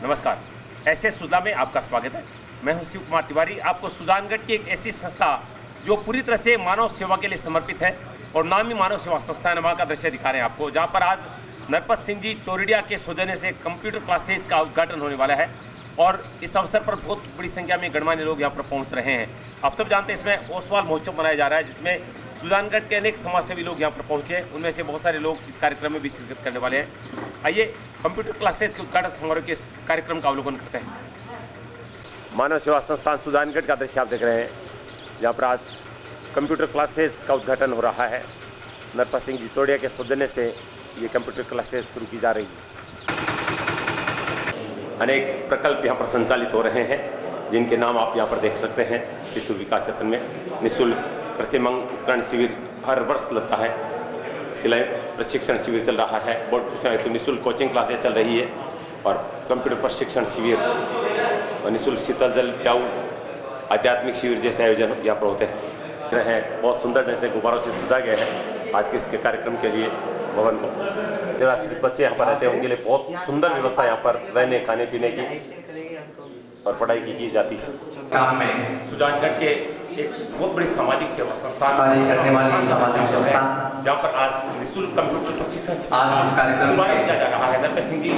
नमस्कार, ऐसे सुधा में आपका स्वागत है। मैं हूं शिव कुमार तिवारी। आपको सुजानगढ़ की एक ऐसी संस्था जो पूरी तरह से मानव सेवा के लिए समर्पित है और नामी मानव सेवा संस्था है, वहाँ का दृश्य दिखा रहे हैं आपको, जहाँ पर आज नरपत सिंह जी चौरड़िया के सौजन्य से कंप्यूटर क्लासेस का उद्घाटन होने वाला है और इस अवसर पर बहुत बड़ी संख्या में गणमान्य लोग यहाँ पर पहुँच रहे हैं। आप सब जानते हैं इसमें ओसवाल महोत्सव मनाया जा रहा है, जिसमें सुजानगढ़ के अनेक समाजसेवी लोग यहाँ पर पहुँचे। उनमें से बहुत सारे लोग इस कार्यक्रम में भी शिरकत करने वाले हैं। आइए कंप्यूटर क्लासेस के उद्घाटन समारोह के कार्यक्रम का अवलोकन करते हैं। मानव सेवा संस्थान सुजानगढ़ का दृश्य आप देख रहे हैं, जहाँ पर आज कंप्यूटर क्लासेस का उद्घाटन हो रहा है। नरपत सिंह जी चौरड़िया के सौजन्य से ये कंप्यूटर क्लासेस शुरू की जा रही है। अनेक प्रकल्प यहाँ पर संचालित हो रहे हैं, जिनके नाम आप यहाँ पर देख सकते हैं। शिशु विकास यत्न में निःशुल्क प्रतिमंग उपकरण शिविर हर वर्ष लगता है। सिलाई प्रशिक्षण शिविर चल रहा है। बोर्ड प्रशिक्षण हेतु निःशुल्क कोचिंग क्लासेस चल रही है और कंप्यूटर प्रशिक्षण शिविर और निःशुल्क शीतल जल प्याऊ आध्यात्मिक शिविर जैसे आयोजन यहाँ पर होते हैं। बहुत सुंदर ढंग से गुब्बारों से सजा गया है आज के इसके कार्यक्रम के लिए भवन को। निराश्रित बच्चे यहाँ पर रहते हैं, उनके लिए बहुत सुंदर व्यवस्था यहाँ पर रहने खाने पीने की और पढ़ाई की जाती है। काम में सुजानगढ़ के एक बहुत बड़ी सामाजिक सेवा संस्थान करने वाली सामाजिक संस्था, जहाँ पर आज निःशुल्क कंप्यूटर प्रशिक्षण आज इस कार्यक्रम शुभारंभ किया जा रहा है। नरपत सिंह जी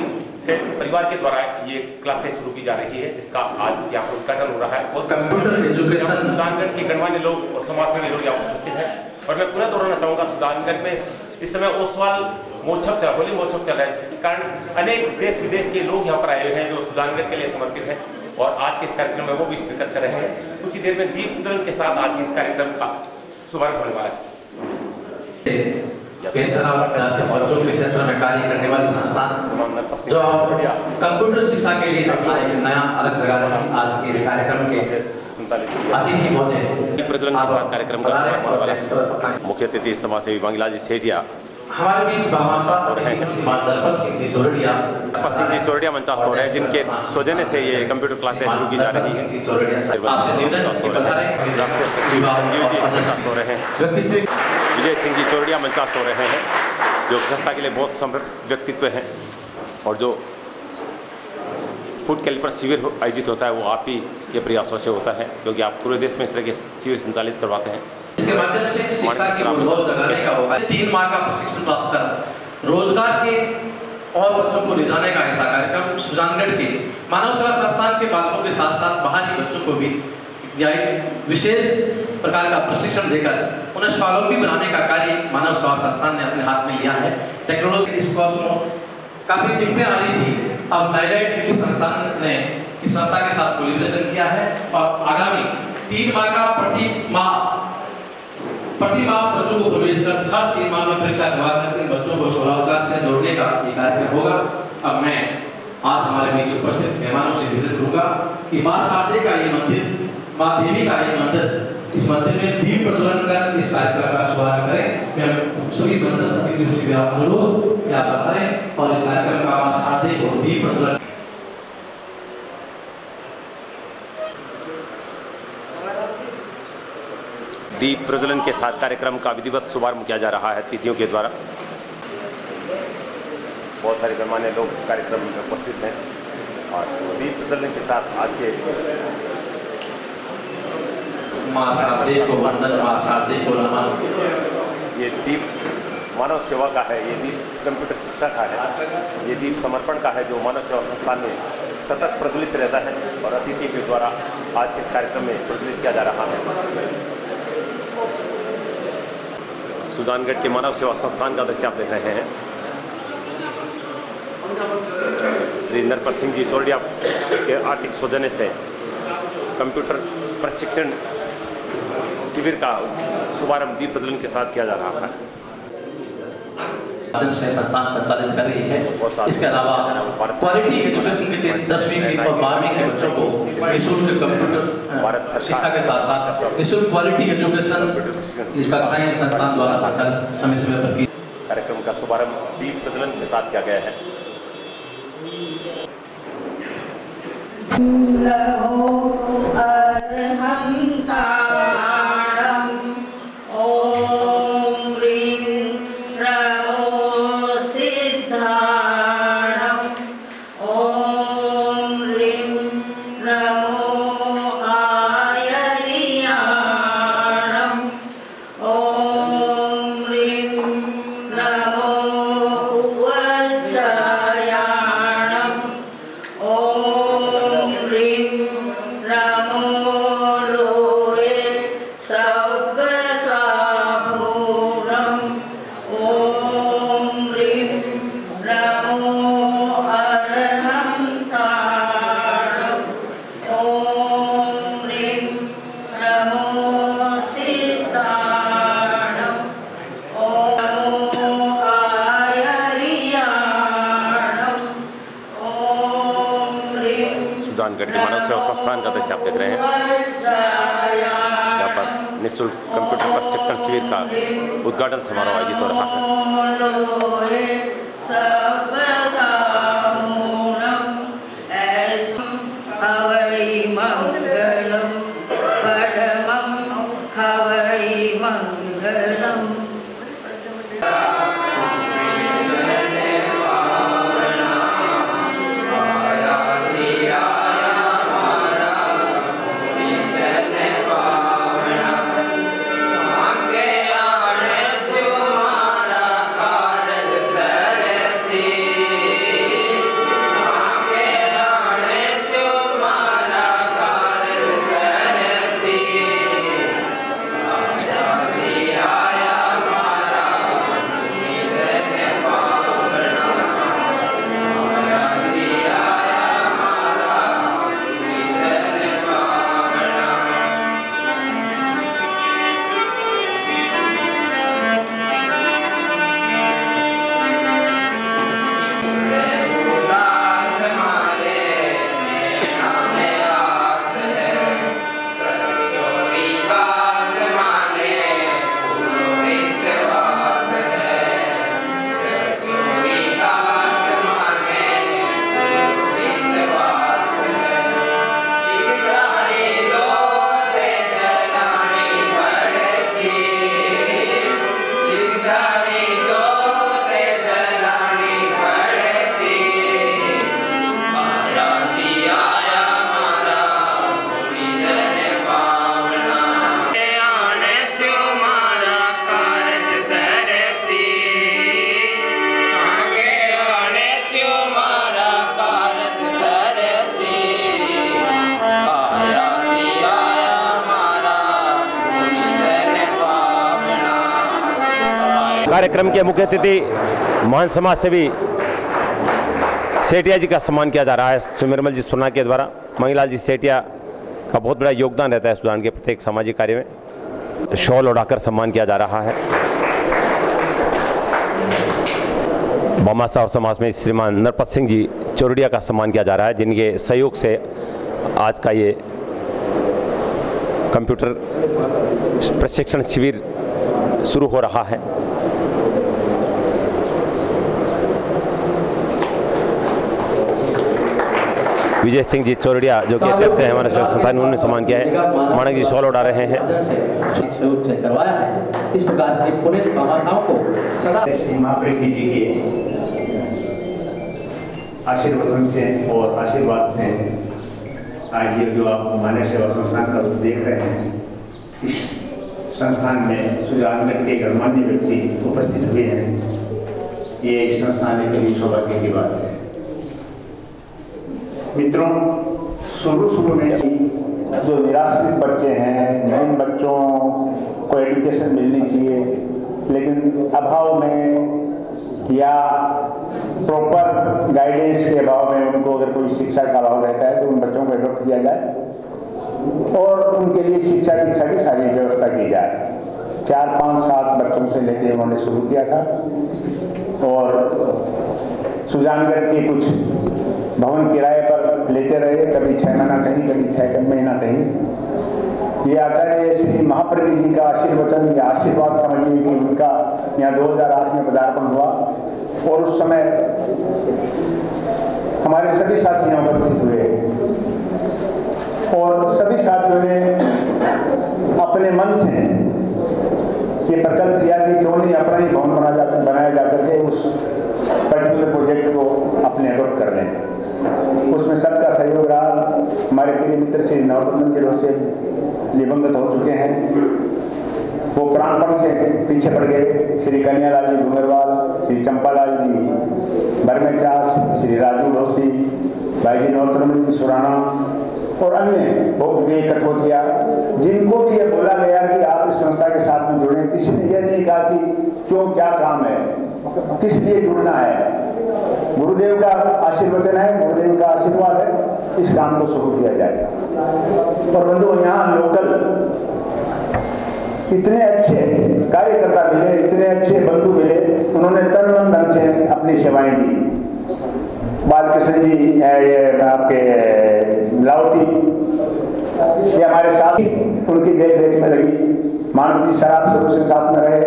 के परिवार के द्वारा ये क्लासेस शुरू की जा रही है, जिसका आज यहाँ पर उद्घाटन हो रहा है। और कंप्यूटर एजुकेशन सुजानगढ़ के गणमान्य लोग और समाजसेवी लोग यहाँ उपस्थित हैं। और मैं पूरा दोहराना चाहूँगा, सुजानगढ़ में इस समय ओसवाल महोत्सव चल होली महोत्सव चल रहा है, जिसके कारण अनेक देश विदेश के लोग यहाँ पर आए हुए हैं जो सुजानगढ़ के लिए समर्पित है और आज के इस कार्यक्रम में वो भी शिरकत कर रहे हैं। कुछ ही देर में दीप प्रज्वलन के साथ आज के इस कार्यक्रम का शुभारंभ होने वाला है। बच्चों के क्षेत्र में कार्य करने वाली संस्थान जो कंप्यूटर शिक्षा के लिए अपना एक नया अलग जगह आज के इस कार्यक्रम के अतिथि होते हैं। दीप प्रज्वलन के साथ कार्यक्रम का शुभारंभ होने वाला है। मुख्य अतिथि समाजसेवी बांग्लाजी सेठिया हमारे बीच नरपत सिंह जी चौरड़िया मंचास्थ हो रहे हैं, जिनके सौजन्य से ये कंप्यूटर क्लासेस शुरू की जा रही है। विजय सिंह जी चौरड़िया मंचास्थ हो रहे हैं, जो संस्था के लिए बहुत समृद्ध व्यक्तित्व हैं और जो फूड कैलिपर शिविर आयोजित होता है वो आप ही के प्रयासों से होता है, क्योंकि आप पूरे देश में इस तरह के शिविर संचालित करवाते हैं। इसके माध्यम से शिक्षा की मूलभूत जगाने का होगा। 3 माह का प्रशिक्षण प्राप्त कर रोजगार के और बच्चों को ले जाने का ऐसा कार्यक्रम सुजानगढ़ के मानव सेवा संस्थान के बालकों के साथ साथ बाहरी बच्चों को भी विशेष प्रकार का प्रशिक्षण देकर उन्हें स्वावलंबी बनाने का कार्य मानव सेवा संस्थान ने अपने हाथ में लिया है। टेक्नोलॉजी इस कोर्स में काफी दिक्कतें आ रही थी, अब नाइलाइट दिल्ली संस्थान ने इस संस्था के साथ कोलैबोरेशन किया है और आगामी 3 माह का प्रति माह बच्चों को प्रवेश कर हर 3 माह में परीक्षा करवा कर इन बच्चों को स्वरोजगार से जोड़ने का ये कार्यक्रम होगा। अब मैं आज हमारे बीच उपस्थित मेहमानों से विनती करूंगा कि मां शारदे का ये मंदिर, मां देवी का ये मंदिर, इस मंदिर में दीप प्रज्वलन कर इस कार्यक्रम का शुभारंभ करें। मैं सभी मंचस्थ अतिथियों से अनुरोध कि आप बताएं और इस कार्यक्रम का मां शारदे को दीप प्रज्वलन दीप प्रज्वलन के साथ कार्यक्रम का विधिवत शुभारंभ किया जा रहा है अतिथियों के द्वारा। बहुत सारे गणमान्य लोग कार्यक्रम में उपस्थित हैं और दीप प्रज्वलन के साथ आज के मां शारदे को वंदन, मां शारदे को नमन। ये दीप मानव सेवा का है, ये दीप कंप्यूटर शिक्षा का है, ये दीप समर्पण का है, जो मानव सेवा संस्थान में सतत प्रज्वलित रहता है और अतिथि के द्वारा आज के इस कार्यक्रम में प्रज्वलित किया जा रहा है। सुजानगढ़ के मानव सेवा संस्थान का दृश्य आप देख रहे हैं। श्री नरपत सिंह जी चौरड़िया के आर्थिक सौजन्य से कंप्यूटर प्रशिक्षण शिविर का शुभारंभ दीप प्रज्वलन के साथ किया जा रहा है। माध्यम से संस्थान संचालित कर रही है। इसके अलावा क्वालिटी एजुकेशन के 10वीं की और 12वीं के बच्चों को निःशुल्क कंप्यूटर शिक्षा के साथ साथ निःशुल्क क्वालिटी एजुकेशन इस कक्षाएं संस्थान द्वारा संचालित समय समय पर की। कार्यक्रम का शुभारंभ दीप प्रज्वलन के साथ किया गया है। ओम सुजानगढ़ के मानव सेवा संस्थान का दृश्य आप देख रहे हैं। यहाँ पर निःशुल्क कंप्यूटर प्रशिक्षण शिविर का उद्घाटन समारोह आयोजित हो रहा है। कार्यक्रम के मुख्य अतिथि महान समाज सेवी सेठिया जी का सम्मान किया जा रहा है। सुमिरमल जी सुरना के द्वारा मंगीलाल जी सेठिया का बहुत बड़ा योगदान रहता है सुजान के प्रत्येक सामाजिक कार्य में। शॉल उड़ाकर सम्मान किया जा रहा है। बमासा और समाज में श्रीमान नरपत सिंह जी चौरडिया का सम्मान किया जा रहा है, जिनके सहयोग से आज का ये कंप्यूटर प्रशिक्षण शिविर शुरू हो रहा है। विजय सिंह जी चौरडिया जो कि अध्यक्ष हैं हमारे संस्थान, उन्होंने सम्मान किया है। माणक जी शॉल उड़ा रहे हैं। करवाया है। इस प्रकार के पुनीत महासाओं को सदा श्री महाप्रज्ञ जी के आशीर्वचन से और आशीर्वाद से आज ये जो आप मानव सेवा संस्थान का देख रहे हैं, इस संस्थान में सुजानगढ़ के गणमान्य व्यक्ति उपस्थित हुए हैं। ये इस संस्थान के लिए सौभाग्य की बात है। मित्रों, शुरू में जो निराश्रित बच्चे हैं, जिन बच्चों को एजुकेशन मिलनी चाहिए लेकिन अभाव में या प्रॉपर गाइडेंस के अभाव में, उनको अगर कोई शिक्षा का अभाव रहता है तो उन बच्चों को एडॉप्ट किया जाए और उनके लिए शिक्षा दीक्षा की सारी व्यवस्था की जाए। 4, 5, 7 बच्चों से लेकर उन्होंने शुरू किया था और सुजानगढ़ के कुछ भवन किराए पर लेते रहे, कभी 6 महीना कहीं, कभी 6 महीना कहीं। ये आचार्य श्री महाप्रज्ञ जी का आशीर्वचन या आशीर्वाद समझिए कि उनका यहाँ 2008 में पदार्पण हुआ और उस समय हमारे सभी साथी यहाँ उपस्थित हुए और सभी साथियों ने अपने मन से ये प्रकल्प लिया कि क्यों नहीं अपना ही भवन बनाया जा करके उस पर्टिकुलर प्रोजेक्ट को अपने अडॉप्ट कर लें। उसमें सबका सहयोग रहा। हमारे प्रिय मित्र श्री नवरत्न जी से दिवंगत हो चुके हैं, वो प्राणपण से पीछे पड़ गए। श्री कन्यालाल जी डूंगरवाल, श्री चंपालाल जी बरमेचास, श्री राजू डोसी, भाई जी नवरत्न जी सुराना और अन्य बहुत कठोतिया, जिनको भी ये बोला गया कि आप इस संस्था के साथ में जुड़े। किसी ने यह नहीं कहा कि क्यों, क्या काम है, किस लिए जुड़ना है। गुरुदेव का आशीर्वचन है, गुरुदेव का आशीर्वाद है, इस काम को शुरू किया जाएगा। और बंधु, यहाँ लोकल इतने अच्छे कार्यकर्ता मिले, इतने अच्छे बंधु मिले, उन्होंने तन मन धन से अपनी सेवाएं दी। बालकृष्ण जी, ये आपके ये हमारे साथ उनकी देख रेख में लगी। मानव जी शराब शुरू से साथ में रहे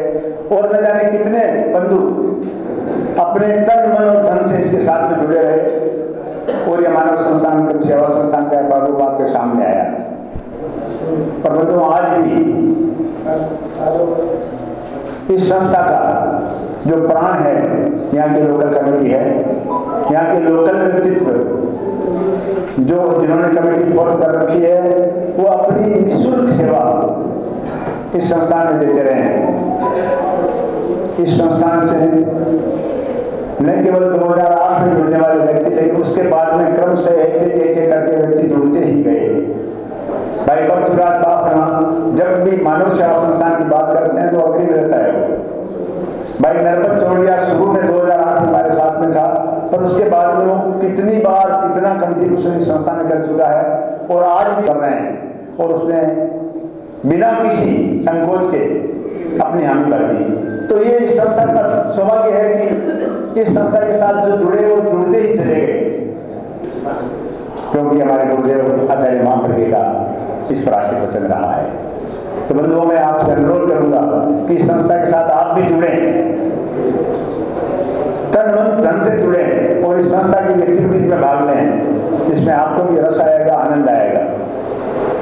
और न जाने कितने बंधु अपने तन मन और धन से इसके साथ में जुड़े रहे और ये मानव संस्थान सेवा संस्थान का प्रारूप आपके सामने आया। पर बंधुओं, आज भी इस संस्था का जो प्राण है यहाँ की लोकल कमेटी है, यहाँ के लोकल व्यक्तित्व जो जिन्होंने कमेटी फॉर्म कर रखी है वो अपनी निःशुल्क सेवा इस संस्थान में देते रहे हैं। इस संस्थान से न केवल 2008 में जुड़ने वाले व्यक्ति, लेकिन उसके बाद में क्रम से एक करके व्यक्ति जुड़ते ही गए। भाई बख्शराज बाफना जब भी मानव सेवा संस्थान की बात करते हैं तो अग्रिम रहता है वो। भाई नरपत चौड़िया शुरू में 2008 में हमारे साथ में था, पर उसके बाद में वो कितनी बार कितना कंट्रीब्यूशन इस संस्था ने कर चुका है और आज भी कर रहे हैं और उसने बिना किसी संकोच के अपनी हामी भर दी। तो ये इस संस्था का सौभाग्य है कि इस संस्था के साथ जो जुड़े वो जुड़ते ही चले गए, क्योंकि हमारे गुरुदेव आचार्य महाप्रज्ञ का इस पर आशीर्वाद वचन रहा है। तो बंधुओं, मैं आपसे अनुरोध करूंगा कि इस संस्था के साथ आप भी जुड़े, तन मन धन से जुड़े और इस संस्था की एक्टिविटीज में भाग लें, जिसमें आपको भी रस आएगा, आनंद आएगा।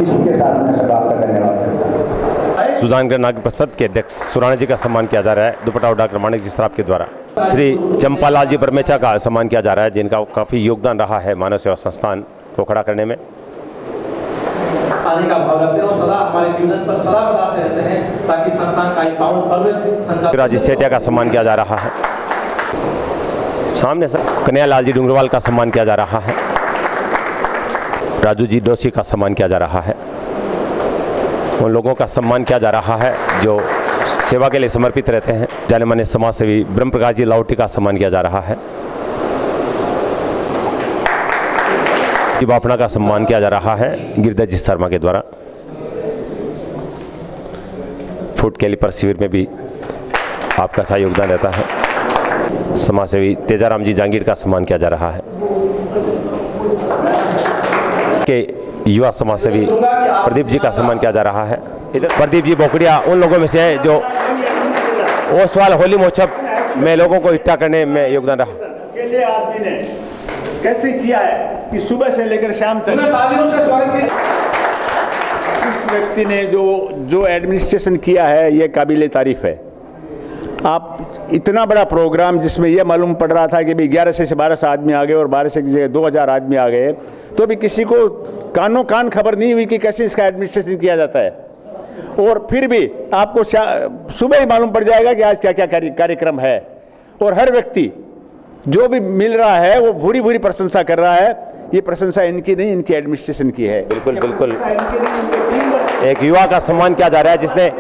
इसी के साथ मैं सब आपका धन्यवाद करता हूँ। सुजानगढ़ नागरिक परिषद के अध्यक्ष सुराणा जी का सम्मान किया जा रहा है दुपट्टा डॉक्टर माणिक जी सराफ के द्वारा। श्री चंपालाल जी बरमेचा का सम्मान किया जा रहा है, जिनका काफ़ी योगदान रहा है मानव सेवा संस्थान को खड़ा करने में। आने का भाव रखते हैं और सदा हमारे निवेदन पर सदा बताते रहते हैं ताकि संस्थान का एक पावन पर्व संचालित। राजेश सेठिया का सम्मान किया जा रहा है। सामने कन्हैयालाल जी डूंगरवाल का सम्मान किया जा रहा है। राजू जी डोसी का सम्मान किया जा रहा है। उन लोगों का सम्मान किया जा रहा है जो सेवा के लिए समर्पित रहते हैं। जाने माने समाज सेवी ब्रह्म प्रकाश जी लाहौटी का सम्मान किया जा रहा है। बाफना का सम्मान किया जा रहा है गिरिधर जी शर्मा के द्वारा। फूड कैलिपर शिविर में भी आपका सही योगदान रहता है। समाज सेवी तेजाराम जी जांगीर का सम्मान किया जा रहा है। के युवा समाज सेवी प्रदीप जी का सम्मान किया जा रहा है। इधर प्रदीप जी बोकड़िया उन लोगों में से है जो ओसवाल होली महोत्सव में लोगों को इकट्ठा करने में योगदान रहा। अकेले आदमी ने कैसे किया है कि सुबह से लेकर शाम तक तालियों से स्वागत कीजिए। इस व्यक्ति ने जो एडमिनिस्ट्रेशन किया है ये काबिले तारीफ है। आप इतना बड़ा प्रोग्राम जिसमें यह मालूम पड़ रहा था कि भाई 11 से 12 आदमी आ गए और 12 से 2000 आदमी आ गए, तो भी किसी को कानों कान खबर नहीं हुई कि कैसे इसका एडमिनिस्ट्रेशन किया जाता है। और फिर भी आपको सुबह ही मालूम पड़ जाएगा कि आज क्या क्या कार्यक्रम है। और हर व्यक्ति जो भी मिल रहा है वो भूरी भूरी प्रशंसा कर रहा है। ये प्रशंसा इनकी नहीं, इनकी एडमिनिस्ट्रेशन की है। बिल्कुल बिल्कुल। एक युवा का सम्मान किया जा रहा है जिसने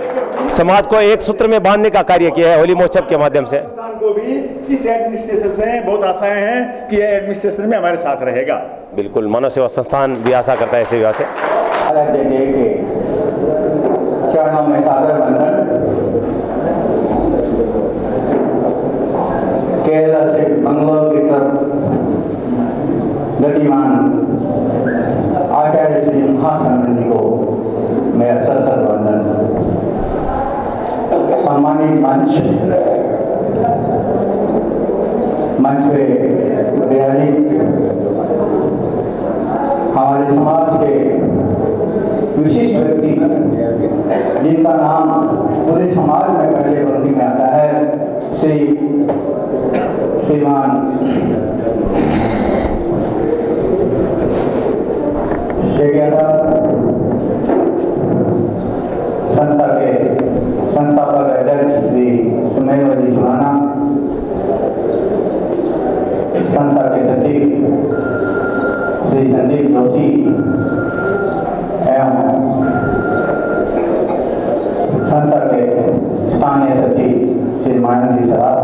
समाज को एक सूत्र में बांधने का कार्य किया है होली महोत्सव के माध्यम से। को भी इस एडमिनिस्ट्रेशन से बहुत आशाएं हैं कि यह एडमिनिस्ट्रेशन में हमारे साथ रहेगा। बिल्कुल, मानव सेवा संस्थान भी आशा करता है ऐसे विवाह से। चरणों में सादर वंदन। केरला से बंगलोर की तरफ गतिमान आचार्य श्री महाचंद्र जी को मेरा सशक्त वंदन। सम्मानित मंच पे बिहारी हमारे समाज के विशिष्ट व्यक्ति जिनका नाम पूरे समाज में पहले पंक्ति में आता है, श्रीमान संस्था के संस्थापक अध्यक्ष श्री सुमेर जी सुहाना, संस्था के सचिव श्री संदीप जोशी एवं संस्था के स्थानीय सचिव श्री मानव जी सराफ,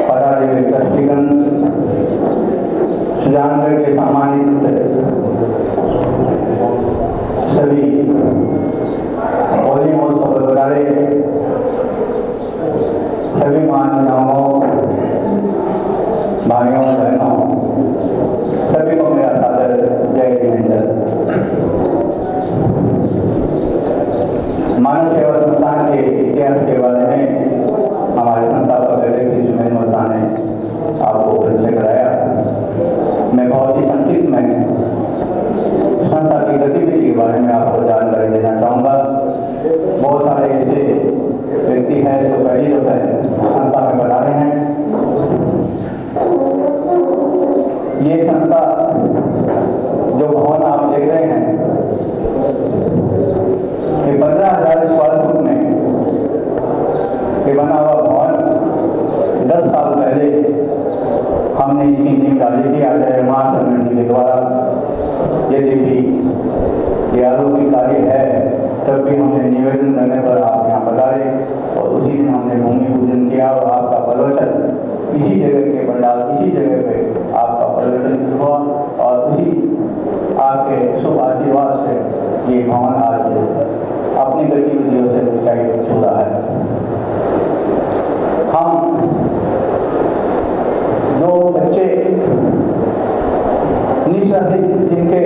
पदाधिकारी ट्रस्टीगण, सुजानगढ़ के सम्मानित सभी होली महोत्सव अधिकारी, सभी महानुभावों, भाइयों बहनों, सभी को मेरा सादर जय हिंद। ये संस्था जो भवन आप देख रहे हैं, ये 15,000 स्क्वायर फुट में ये बना हुआ भवन 10 साल पहले हमने इसकी नींव डाली थी आचार्य महाचंद्र जी के द्वारा। यदि भी ये अलौकिक कार्य है तब भी हमने निवेदन करने पर आप यहाँ पधारे और उसी दिन हमने भूमि पूजन किया और आपका प्रवचन इसी जगह के पंडाल इसी जगह पे आपका प्रवचन हुआ और उसी आपके शुभ आशीर्वाद से ये भवन आज अपनी गतिविधियों से ऊंचाई छू रहा है। हम जो बच्चे निःसंदेह जिनके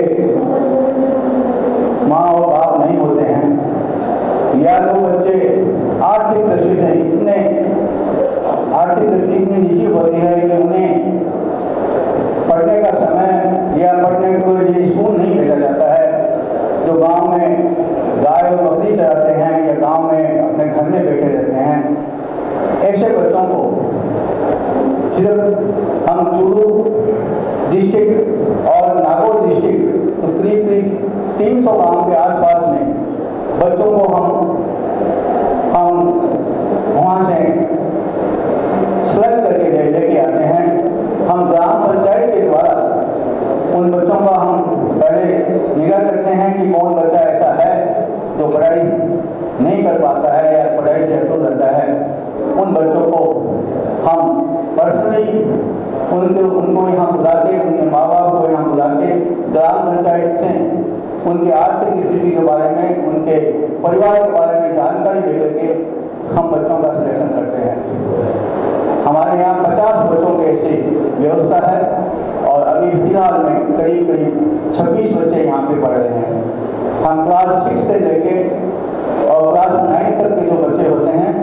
माँ और बाप नहीं होते हैं, या जो बच्चे आर्थिक दृष्टि से इतने आर्थिक दृष्टि इतनी निजी होती है कि उन्हें पढ़ने का समय या पढ़ने को लिए स्कूल नहीं भेजा जाता है, जो गांव में गाय और बकरी चराते हैं या गांव में अपने घर में बैठे रहते हैं, ऐसे बच्चों को सिर्फ हम चूरू डिस्ट्रिक्ट और नागौर डिस्ट्रिक्ट तो करीब 300 गांव के आसपास में बच्चों को हम वहाँ से सेलेक्ट करके लेके आते हैं। हम ग्राम पंचायत के द्वारा उन बच्चों का हम पहले निगाह करते हैं कि कौन बच्चा ऐसा है जो पढ़ाई नहीं कर पाता है या पढ़ाई से अटूट रहता है। उन बच्चों को हम पर्सनली उनको यहाँ बुला के, उनके माँ बाप को यहाँ बुला के ग्राम पंचायत से उनके आर्थिक स्थिति के बारे में, उनके परिवार के बारे में जानकारी लेकर के हम बच्चों का सिलेक्शन करते हैं। हमारे यहाँ 50 बच्चों की ऐसी व्यवस्था है और अभी फिलहाल में करीब 26 बच्चे यहाँ पे पढ़ रहे हैं। हम क्लास 6 से लेके और क्लास 9 तक के जो बच्चे होते हैं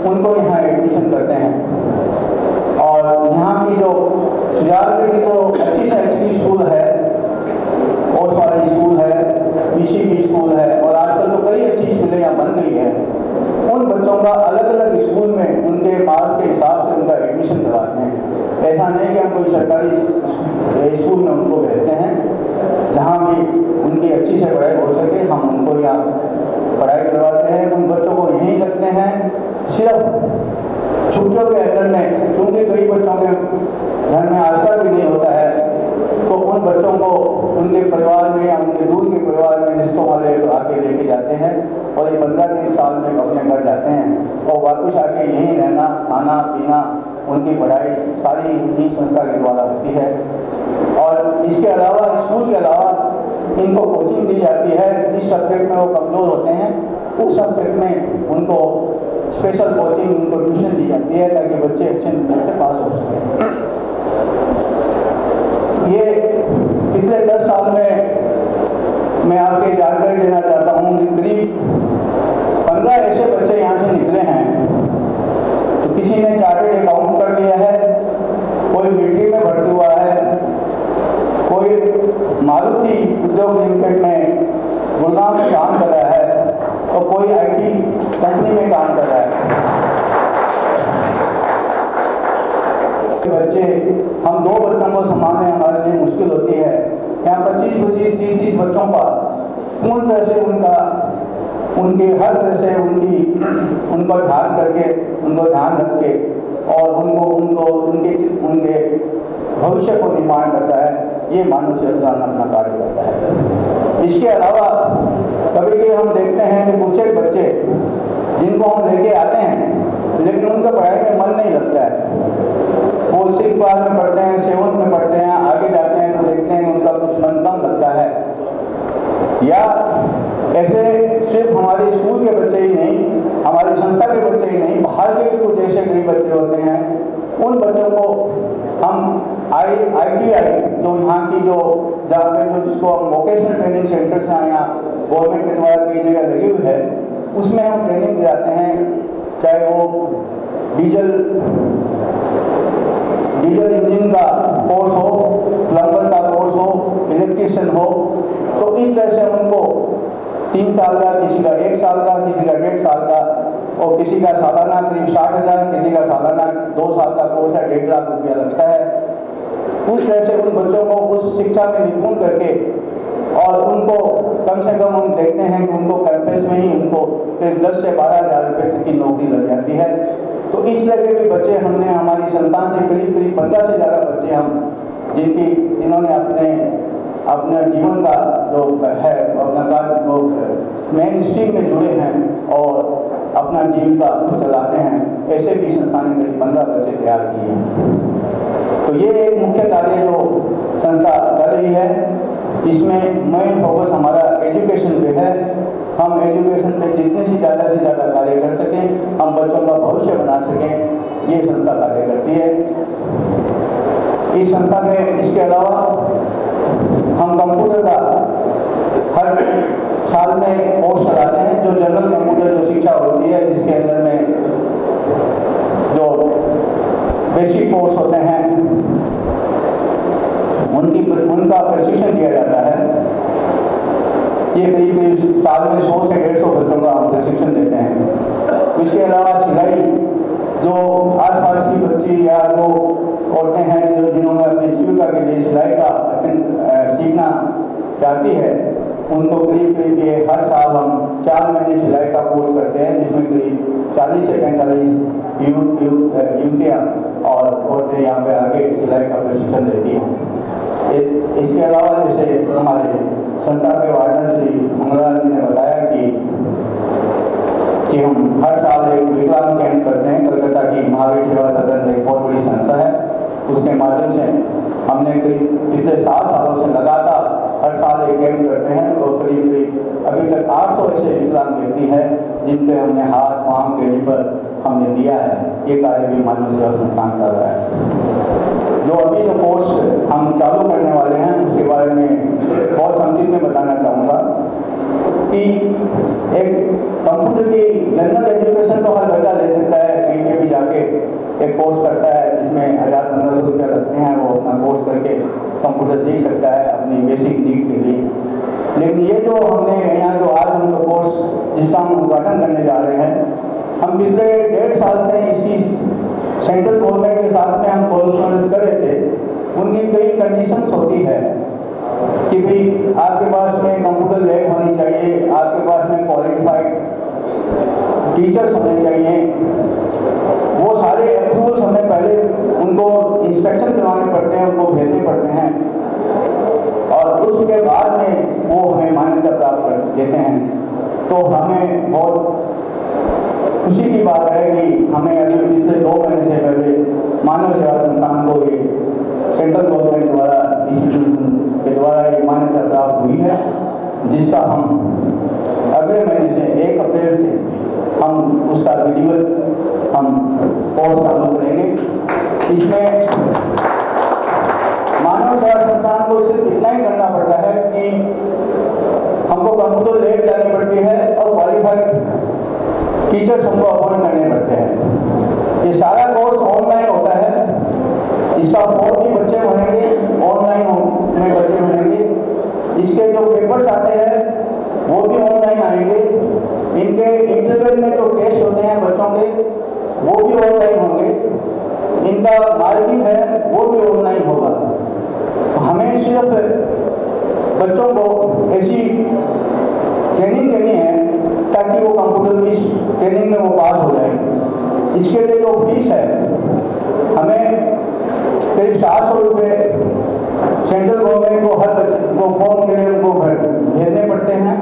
उनको यहाँ एडमिशन करते हैं। और यहाँ की जो सुजानगढ़ की जो अच्छी से अच्छी स्कूल है, ओसवाली स्कूल है, पीसीबी स्कूल है और आजकल तो कई अच्छी स्कूलें यहाँ बन गई है। उन बच्चों का अलग अलग स्कूल में उनके मार्क्स के हिसाब से उनका एडमिशन करवाते हैं। ऐसा नहीं कि हम कोई सरकारी स्कूल में उनको भेजते हैं, जहाँ भी उनकी अच्छी से पढ़ाई हो सके हम उनको यहाँ पढ़ाई करवाते हैं। उन बच्चों को यहीं रखते हैं। सिर्फ छुट्टियों के अंदर में, क्योंकि कई बच्चों के घर में आशा भी नहीं होता है, तो उन बच्चों को उनके परिवार में या उनके दूर के परिवार में रिश्तों वाले आके लेके जाते हैं और ये 15 साल में अपने घर जाते हैं और वापस आके यहीं रहना, खाना पीना, उनकी पढ़ाई सारी इन्हीं संस्था के द्वारा होती है। और इसके अलावा स्कूल के अलावा इनको कोचिंग दी जाती है। जिस सब्जेक्ट में वो कमज़ोर होते हैं उस सब्जेक्ट में उनको स्पेशल कोचिंग, उनको ट्यूशन दी जाती है ताकि बच्चे अच्छे नंबर से पास हो सकें। ये पिछले 10 साल में मैं आपके जानकारी देना चाहता हूँ कि करीब 15 ऐसे बच्चे यहाँ से निकले हैं। तो किसी ने चार्टर्ड अकाउंट कर लिया है, कोई मिलिट्री में भर्ती हुआ है, कोई मारुति उद्योग लिमिटेड में गुड़गांव में काम कर रहा है और कोई IT कंपनी में काम कर रहा है। बच्चे हम 2 बच्चों को संभालने हमारे लिए मुश्किल होती है। यहाँ 25-25, 30-30 बच्चों का पूर्ण तरह से उनके हर तरह से उनको ध्यान करके, उनको ध्यान रख के और उनके भविष्य को निर्माण करता है। ये मानव सेवादान अपना कार्य करता है। इसके अलावा कभी हम देखते हैं कि कुछ एक बच्चे जिनको हम लेके आते हैं लेकिन उनका पढ़ाई में मन नहीं लगता है। वो 6 क्लास में पढ़ते हैं, 7th में पढ़ते हैं, आगे जाते हैं तो देखते हैं उनका कुछ मन कम लगता है। या ऐसे सिर्फ हमारे स्कूल के बच्चे ही नहीं, हमारी संस्था के बच्चे ही नहीं, बाहर के भी कुछ ऐसे कई बच्चे होते हैं। उन बच्चों को हम ITI जो यहाँ की जो जहाँ पे जो जिसको हम वोकेशनल ट्रेनिंग सेंटर से यहाँ गवर्नमेंट के द्वारा कई जगह लगी हुई है, उसमें हम ट्रेनिंग दिलाते हैं। चाहे वो डीजल इंजन का कोर्स हो, प्लम्बर का कोर्स हो, इलेक्ट्रिशियन हो, तो इस तरह से उनको 3 साल का, किसी का 1 साल का, किसी का 1.5 साल का और किसी का सालाना 60,000, किसी का सालाना 2 साल का कोर्स है 1.5 लाख रुपया लगता है। उस तरह से उन बच्चों को उस शिक्षा में निपुण करके और उनको कम से कम हम देखते हैं कि उनको कैंपस में ही उनको 10 से 12,000 रुपये तक की नौकरी लग जाती है। तो इस तरह के भी बच्चे हमने हमारी संतान से करीब 15 से ज़्यादा बच्चे हम जिन्होंने अपने जीवन का जो है अपना कार्य जो मेन स्ट्रीम में जुड़े हैं और अपना जीविका चलाते हैं, ऐसे भी संस्था ने करीब 15 बच्चे तैयार किए हैं। तो ये एक मुख्य कार्य जो संस्था कर रही है, इसमें मेन फोकस हमारा एजुकेशन पे है। हम एजुकेशन पे जितने से ज़्यादा कार्य कर सकें, हम बच्चों का भविष्य बना सकें, ये संस्था कार्य करती है। इस संस्था में इसके अलावा हम कंप्यूटर का हर साल में कोर्स कराते हैं, जो जनरल कंप्यूटर जो शिक्षा होती है, जिसके अंदर में जो बेसिक कोर्स होते हैं उनका प्रशिक्षण दिया जाता है। ये करीब साल में 100 से 150 बच्चों का हम प्रशिक्षण देते हैं। इसके अलावा सिलाई, जो आसपास की बच्ची या जो औरतें हैं जिन्होंने अपनी जीविका के लिए सिलाई का सीखना चाहती है, उनको करीब ये हर साल हम 4 महीने सिलाई का कोर्स करते हैं, जिसमें करीब 40 से 45 युवतियाँ और औरतें यहाँ पे आके सिलाई का प्रशिक्षण देती हैं। इसके अलावा जैसे हमारे संस्था के वार्डन श्री मंगलाल जी ने बताया कि हम हर साल एक विकलांग कैंप करते हैं। कलकत्ता की महावीर सेवा सदन एक बहुत बड़ी संस्था है, उसके माध्यम से हमने करीब पिछले 7 सालों से लगातार हर साल एक कैंप करते हैं और करीब अभी तक 800 ऐसे विकलांग व्यक्ति हैं जिन पे हमने हाथ पाँव के लीवर हमने दिया है। ये कार्य भी मानव सेवा संस्थान कर रहा है। जो अभी जो कोर्स हम चालू करने वाले हैं उसके बारे में बहुत संक्षिप्त में बताना चाहूँगा कि एक कंप्यूटर की जनरल एजुकेशन तो हर बच्चा ले सकता है, कहीं पे भी जाके एक कोर्स करता है जिसमें 1000-1500 रुपया लगते हैं, वो अपना कोर्स करके कंप्यूटर सीख सकता है अपनी बेसिक नीड के लिए। लेकिन ये जो हमने यहाँ जो आज हम लोग कोर्स जिसका हम उद्घाटन करने जा रहे हैं, हम पिछले 1.5 साल से इसकी सेंट्रल गवर्नमेंट के साथ में हम कोर्स कर रहे थे। उनकी कई कंडीशंस होती है कि भाई आपके पास में कंप्यूटर लैब होनी चाहिए, आपके पास में क्वालिफाइड टीचर्स होने चाहिए। वो सारे अप्रूवल्स हमें पहले उनको इंस्पेक्शन करवाने पड़ते हैं, उनको भेजने पड़ते हैं और उसके बाद में वो हमें मान्यता प्राप्त कर देते हैं। तो हमें बहुत खुशी की बात है कि हमें अभी पिछले 2 महीने से पहले मानव सेवा संस्थान को ये सेंट्रल गवर्नमेंट द्वारा इंस्टीट्यूशन के द्वारा ये मान्यता प्राप्त हुई है, जिसका हम अगले महीने से 1 अप्रैल से हम उसका विधिवत हम कोर्स चालू करेंगे। इसमें मानव सेवा संस्थान को सिर्फ इतना ही करना पड़ता है कि हमको कंप्यूटर लैब जानी पड़ती है और क्वालिफाइड टीचर्स हमको अपॉइंट करने पड़ते हैं। ये सारा कोर्स ऑनलाइन होता है, इसका फॉर्म भी बच्चे भरेंगे, ऑनलाइन में बच्चे भरेंगे। इसके जो पेपर्स आते हैं वो भी ऑनलाइन आएंगे। इनके इंटरवल में जो टेस्ट होते हैं बच्चों के वो भी ऑनलाइन होंगे। इनका मार्किंग है वो भी ऑनलाइन होगा। हमें सिर्फ बच्चों को ऐसी ट्रेनिंग देनी है ताकि वो कंप्यूटर की ट्रेनिंग में वो पास हो जाए। इसके लिए जो फीस है हमें करीब 700 रुपये सेंट्रल गवर्नमेंट को हर बच्चे को फॉर्म के लिए उनको भेजने पड़ते हैं।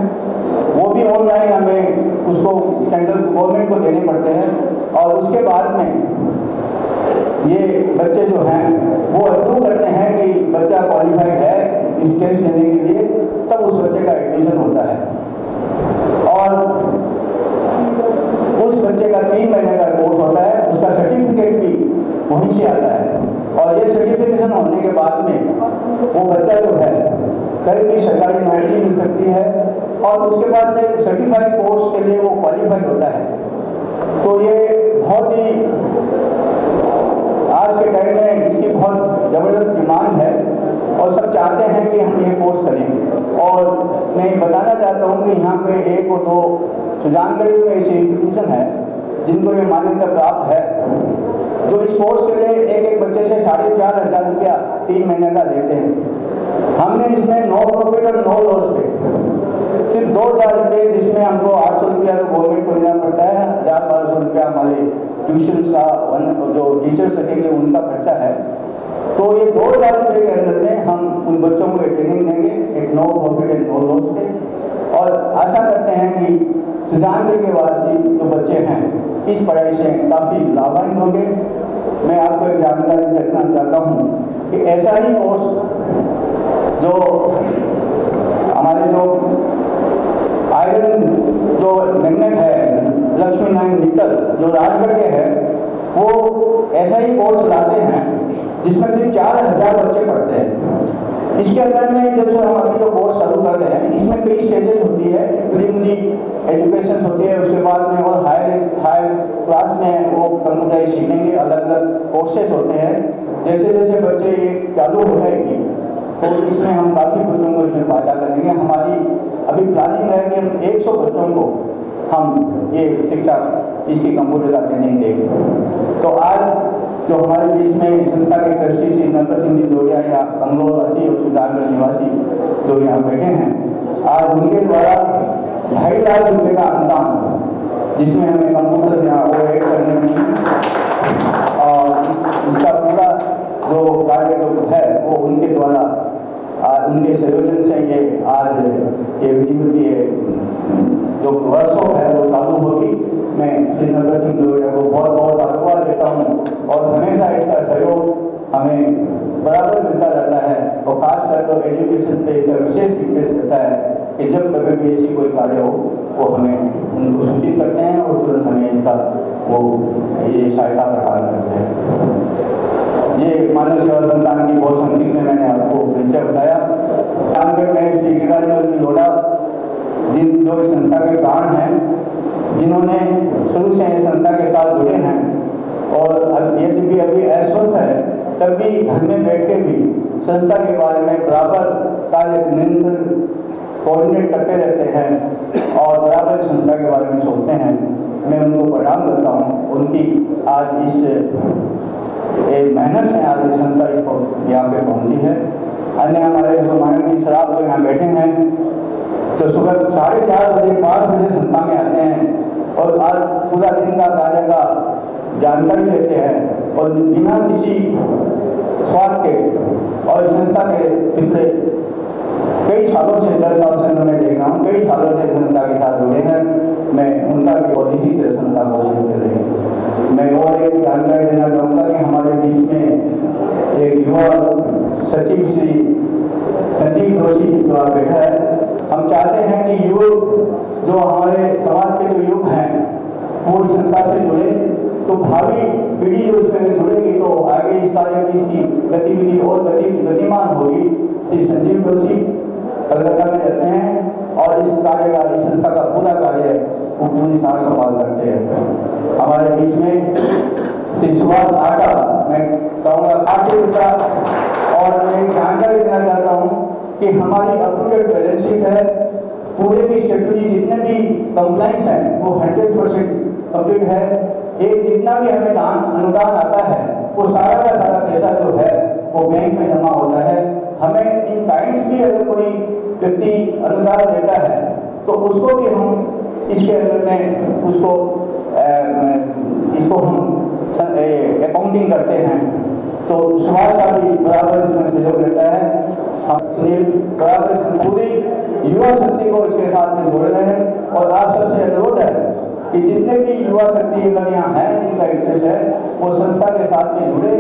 वो भी ऑनलाइन हमें उसको सेंट्रल गवर्नमेंट को देने पड़ते हैं और उसके बाद में ये बच्चे जो हैं वो अप्रूव करते हैं कि बच्चा क्वालिफाइड है इस टेस्ट देने के लिए, तब उस बच्चे का एडमिशन होता है और उस बच्चे का 3 महीने का कोर्स होता है। उसका सर्टिफिकेट भी वहीं से आता है और ये सर्टिफिकेशन होने के बाद में वो बच्चा जो है कहीं भी सरकारी नौकरी मिल सकती है और उसके बाद में सर्टिफाइड कोर्स के लिए वो क्वालिफाइड होता है। तो ये बहुत ही आज के टाइम में इसकी बहुत ज़बरदस्त डिमांड है और सब चाहते हैं कि हम ये कोर्स करें। और मैं बताना चाहता हूँ कि यहाँ पे 1 और 2 सुजानगढ़ में ऐसे इंस्टीट्यूशन है जिनको ये मान्यता प्राप्त है। जो इस कोर्स के लिए एक बच्चे से 4,500 रुपया 3 महीने का लेते हैं। हमने इसमें नो प्रॉफिट और नो लॉस पे सिर्फ 2,000 रुपये, जिसमें हमको 800 रुपया तो गवर्नमेंट को देना पड़ता है, 1,000-1,200 रुपया हमारे ट्यूशन का जो टीचर्स सकेंगे उनका खर्चा है। तो ये 2,000 रुपये के अंदर में हम उन बच्चों को ट्रेनिंग देंगे, एक no profit and no loss पे, और आशा करते हैं कि सुजानगढ़ के वासी जो बच्चे हैं इस पढ़ाई से काफ़ी लाभान्वित होंगे। मैं आपको एक जानकारी देना चाहता हूँ कि ऐसा ही कोर्स जो हमारे जो आयरन जो मैग्नेट है लक्ष्मी नारायण निकल जो राजगढ़ के हैं, वो ऐसा ही कोर्स लाते हैं जिसमें भी 4,000 बच्चे पढ़ते हैं। इसके अंदर में जब हम अभी जो कोर्स चालू कर रहे हैं, इसमें कई स्टेजेस होती है। प्रीलिमिनरी एजुकेशन होती है, उसके बाद में और हायर क्लास में वो कंप्यूटर सीखेंगे, अलग अलग कोर्सेज होते हैं। जैसे जैसे बच्चे ये चालू हो जाएगी तो इसमें हम काफ़ी बच्चों को इसमें फायदा करेंगे। हमारी अभी प्लानिंग है कि हम 100 बच्चों को हम ये शिक्षा इसकी कंप्यूटर का ट्रेनिंग देंगे। तो आज जो हमारे बीच में संस्था के ट्रस्टी श्री नरपत सिंह जी जोड़िया या बंगलोर वासी और सुजानगढ़ निवासी जो यहाँ बैठे हैं, आज उनके द्वारा 2.5 लाख रुपये का अनुदान, जिसमें हमें कंप्यूटर यहाँ वो ऐड करने में और इसका पूरा जो कार्य जो है वो उनके द्वारा उनके संयोजन से ये आज ये जो वर्कशॉप है वो चालू होगी। मैं श्री नरपत सिंह जोड़िया को बहुत बहुत धन्यवाद देता हूँ और हमेशा इसका सहयोग हमें बराबर मिलता रहता है, और खासकर तो एजुकेशन पे इसका विशेष इंटरेस्ट रहता है कि जब कभी भी ऐसी कोई कार्य हो वो हमें उनको सूचित करते हैं और तुरंत हमें इसका वो ये सहायता प्रदान करते हैं। ये मानव सेवा संस्थान की बहुत संक्षिप्त में मैंने आपको परिचय बताया। मैं श्री गिरिराज लोढ़ा जिन जो इस संस्था के प्राण हैं, जिन्होंने शुरू से इस संस्था के साथ जुड़े हैं, और यदि भी अभी अस्वस्थ है तब भी घर में बैठ के भी संस्था के बारे में बराबर कार्य निरंतर कोऑर्डिनेट करते रहते हैं और बराबर संस्था के बारे में सोचते हैं। मैं उनको प्रणाम करता हूँ। उनकी आज इस मेहनत से आज ये संस्था इसको यहाँ पे पहुँची है। अन्य हमारे जो माननीय शराब लोग यहाँ बैठे हैं तो सुबह 4:30 बजे 5 बजे संस्था में आते हैं और आज पूरा दिन का कार्य का जानकारी लेते हैं और बिना किसी स्वार्थ के और संस्था के पिछले कई सालों से 10 साल से मैं देख रहा हूँ, कई सालों से संस्था के साथ जुड़े हैं। मैं उनका भी और इसी से संस्था को लेकर रहे। मैं और एक जानकारी देना चाहूँगा कि हमारे बीच में एक युवा सचिव श्री संजीव जोशी जो बैठा है। हम चाहते हैं कि युग जो हमारे समाज के जो युग हैं वो इस संस्था से जुड़े, तो भावी पीढ़ी जो इसमें जुड़ेगी तो आगे इस कार्य की इसकी गतिविधि और गतिमान होगी। श्री संजीव जोशी कलकत्ता में रहते हैं और इस कार्य का इस संस्था का पूरा कार्य वो पूरी सार संभाल करते हैं। हमारे बीच में श्री सुभाष आटा, मैं कहूँगा आटे पिता, और मैं जानकारी देना चाहता हूँ कि हमारी अपडेट बैलेंस शीट है, पूरे की स्टेटरी जितने भी कंप्लाइंस हैं वो 100% कंप्लीट है। एक जितना भी हमें अनुदान आता है वो सारा का सारा पैसा जो है वो बैंक में जमा होता है। हमें इन काइंड्स भी अगर कोई व्यक्ति अनुदान देता है तो उसको भी हम इसके अंदर में इसको हम अकाउंटिंग करते हैं। तो सुभाष साहब भी बराबर इसमें सहयोग रहता है। हम बराबर पूरी युवा शक्ति को इसके साथ में जोड़ रहे हैं और आप सबसे अनुरोध है कि जितने भी युवा शक्ति अगर यहाँ है जिनका इंटरेस्ट है वो संस्था के साथ में जुड़े।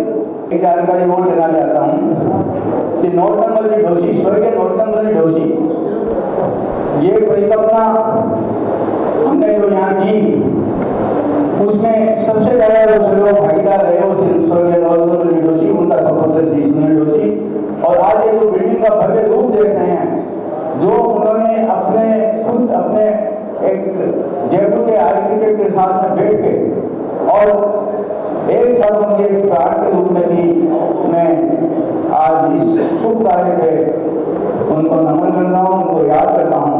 एक जानकारी और देना चाहता हूँ, श्री नरोत्तम जोशी, स्वर्गीय नरोत्तम जोशी, ये परिकल्पना हमने जो यहाँ की उसमें सबसे ज्यादा जो सहयोग भागीदार रहे वो स्वर्गीय नरोत्तम जोशी, उनका सपुत्र श्री सुनील जोशी। और आज ये जो बिल्डिंग का भव्य रूप देख रहे हैं, जो उन्होंने खुद अपने एक जयपुर के आर्किटेक्ट के साथ में बैठ के और एक साल उनके प्राण के रूप में भी मैं आज इस शुभ कार्य पे उनको नमन करता हूँ, उनको याद करता हूँ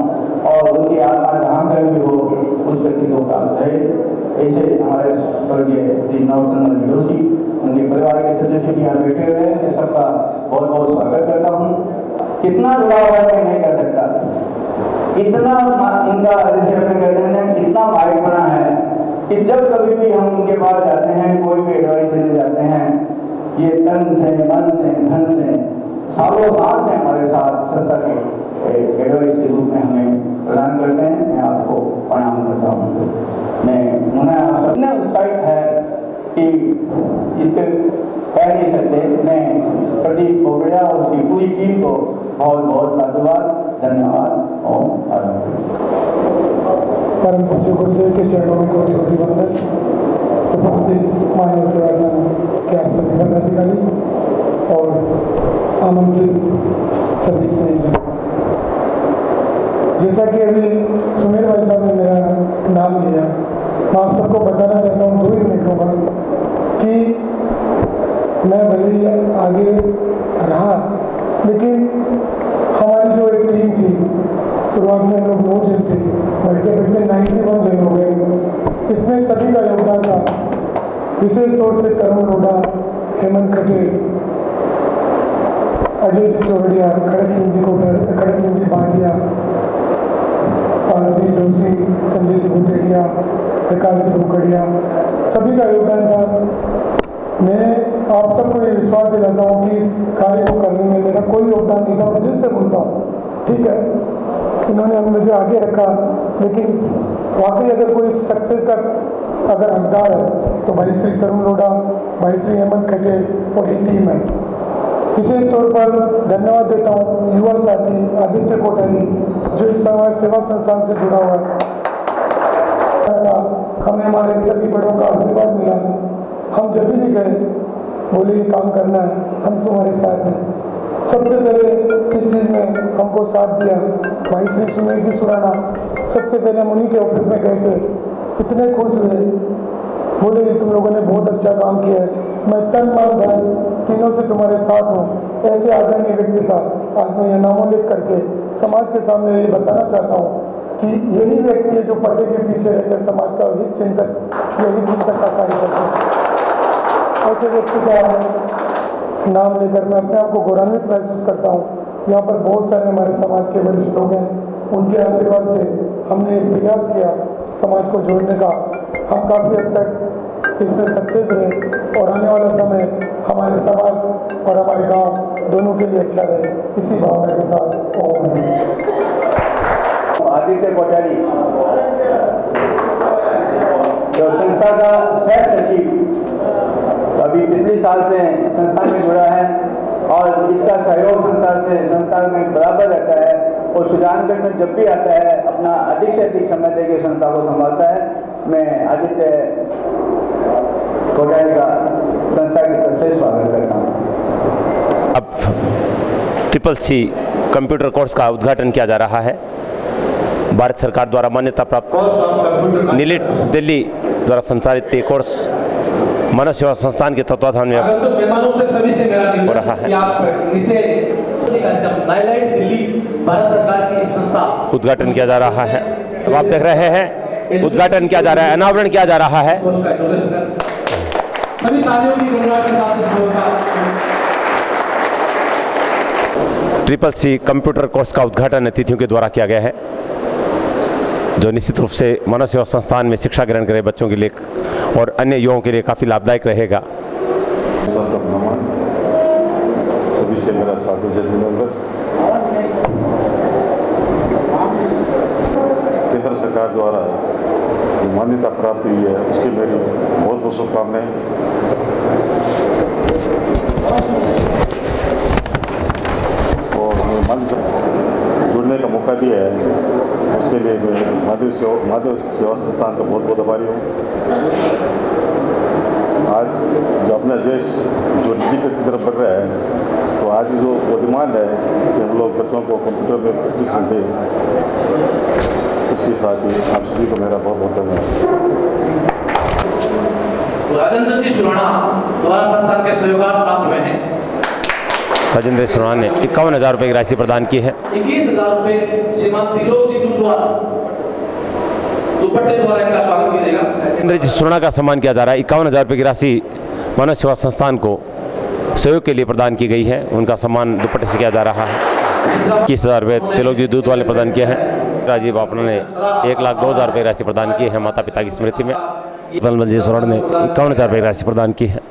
और उनकी आत्मा जहाँ कहीं भी हो उस व्यक्ति को प्राप्त रहे। ऐसे हमारे स्वर्गीय श्री नरोत्तम जोशी उनके परिवार के सदस्य भी यहाँ बैठे हुए हैं, मैं सबका बहुत बहुत स्वागत करता हूँ। कितना जुड़ाव है मैं नहीं कर सकता, इतना इनका इतना भाईपना है कि जब कभी भी हम उनके पास जाते हैं, कोई भी एडवाइस देने जाते हैं, ये तन से मन से धन से सालों साल से हमारे साथ संस्था के एडवाइस के रूप में हमें प्रदान करते हैं। मैं आपको प्रणाम करता हूँ। मैं आप सबने उत्साहित है कि इसके कह नहीं सकते। मैं प्रदीप पोखरिया और उसकी पूरी टीम को बहुत बहुत धन्यवाद और परम पूज्य गुरुदेव के चरणों में कोटि कोटि वंदन। उपस्थित मानव सेवा संघ के आप सभी पदाधिकारी और आमंत्रित सभी स्नेही, जैसा कि अभी सुमेर भाई साहब ने मेरा नाम लिया, मैं आप सबको बताना चाहता हूँ 2 मिनटों में कि मैं भले आगे रहा, लेकिन हमारी जो एक टीम थी, शुरुआत में हम लोग 9 जन थे, बढ़ते बढ़ते 91 जन हो गए। इसमें सभी का योगदान था, विशेष तौर से तरुण लोढ़ा, हेमंत खटेड़, अजय जी चौरड़िया, खड़क सिंह जी कोटर, खड़क सिंह जी भाटिया, पारसी डोसी, संजय जी भुटेड़िया, प्रकाश जी भुकड़िया, सभी का योगदान था। मैं आप सबको ये विश्वास दिलाता हूँ कि इस कार्य को करने में मेरा कोई योगदान नहीं था, मैं दिल से बोलता हूँ, ठीक है। इन्होंने मुझे आगे रखा, लेकिन वाकई अगर कोई सक्सेस का अगर हकदार है तो भाई श्री तरुण लोढ़ा, भाई श्री हेमंत खटेड़ और ये टीम है। विशेष तौर पर धन्यवाद देता हूँ युवा साथी आदित्य कोठारी, जो इस समाज सेवा संस्थान से जुड़ा हुआ है। हमें हमारे सभी बड़ों का आशीर्वाद मिला, हम जब भी गए बोले ये काम करना है, हम तुम्हारे साथ हैं। सबसे पहले इस चीज़ में हमको साथ दिया भाई श्री सुमेर जी सुराना। सबसे पहले हम उन्हीं के ऑफिस में गए थे, इतने खुश हुए, बोले ये तुम लोगों ने बहुत अच्छा काम किया है, मैं तन मन धन तीनों से तुम्हारे साथ हूँ। ऐसे आदरणीय व्यक्ति का आज मैं यह नामोल्लेख करके समाज के सामने ये बताना चाहता हूँ कि यही व्यक्ति है जो पर्दे के पीछे रहकर समाज का हित चिंतक, यही चिंतक का कार्य करते हैं। ऐसे व्यक्ति का नाम लेकर मैं अपने आप को गौरवान्वित महसूस करता हूँ। यहाँ पर बहुत सारे हमारे समाज के वरिष्ठ लोग हैं, उनके आशीर्वाद से हमने प्रयास किया समाज को जोड़ने का। हम काफ़ी हद तक इसमें सक्सेस रहे और आने वाला समय हमारे समाज और हमारे गांव दोनों के लिए अच्छा रहे, इसी भावना के साथ आदित्य कोठारी जो संस्था का सह सचिव अभी पिछले साल से संस्था में जुड़ा है और इसका सहयोग संस्था में बराबर रहता है और सुजानगढ़ में जब भी आता है अपना अधिक से अधिक समय देकर संस्था को संभालता है। मैं आदित्य कोठारी का संस्था की तरफ से स्वागत करता हूँ। अब CCC कंप्यूटर कोर्स का उद्घाटन किया जा रहा है। भारत सरकार द्वारा मान्यता प्राप्त नीलिट दिल्ली द्वारा संचालित ये कोर्स मानव सेवा संस्थान के तत्वाधान में हो रहा है। उद्घाटन किया जा रहा है, अब आप देख रहे हैं उद्घाटन किया जा रहा है, अनावरण किया जा रहा है। सभी तालियों की गुणवत्ता के साथ इस कोर्स का CCC कंप्यूटर कोर्स का उद्घाटन अतिथियों के द्वारा किया गया है, जो निश्चित रूप से मानव सेवा संस्थान में शिक्षा ग्रहण करे बच्चों के लिए और अन्य युवाओं के लिए काफ़ी लाभदायक रहेगा। सभी से मेरा सादर अभिनंदन। केंद्र सरकार द्वारा मान्यता प्राप्त हुई है, उसकी मेरी बहुत बहुत शुभकामनाएं। और मंच जुड़ने का मौका दिया है, उसके लिए मैं माधव सेवा संस्थान का बहुत बहुत आभारी हूँ। आज जो अपना देश जो डिजिटल की तरफ बढ़ रहा है, तो आज जो वो डिमांड है कि हम लोग बच्चों को कंप्यूटर में प्रशिक्षण दें, इसके साथ ही आप सभी को मेरा बहुत बहुत धन्यवाद। राजेंद्र सिंह सुराना द्वारा संस्थान के सहयोगान प्राप्त हुए हैं। राजेंद्र सुराना ने 51,000 रुपये की राशि प्रदान की है। 21,000 रुपये श्रीमान त्रिलोक जी द्वारा दुपट्टे द्वारा इनका स्वागत कीजिएगा। राजेंद्र जी सुराना का सम्मान किया जा रहा है। 51,000 रुपये की राशि मानव सेवा संस्थान को सहयोग के लिए प्रदान की गई है। उनका सम्मान दुपट्टे से किया जा रहा है। 21,000 रुपये त्रिलोकी दूध वाले प्रदान किए हैं। राजीव बापना ने 1,02,000 रुपये राशि प्रदान की है माता पिता की स्मृति में। बलवंत सोरण ने 51,000 रुपये राशि प्रदान की है।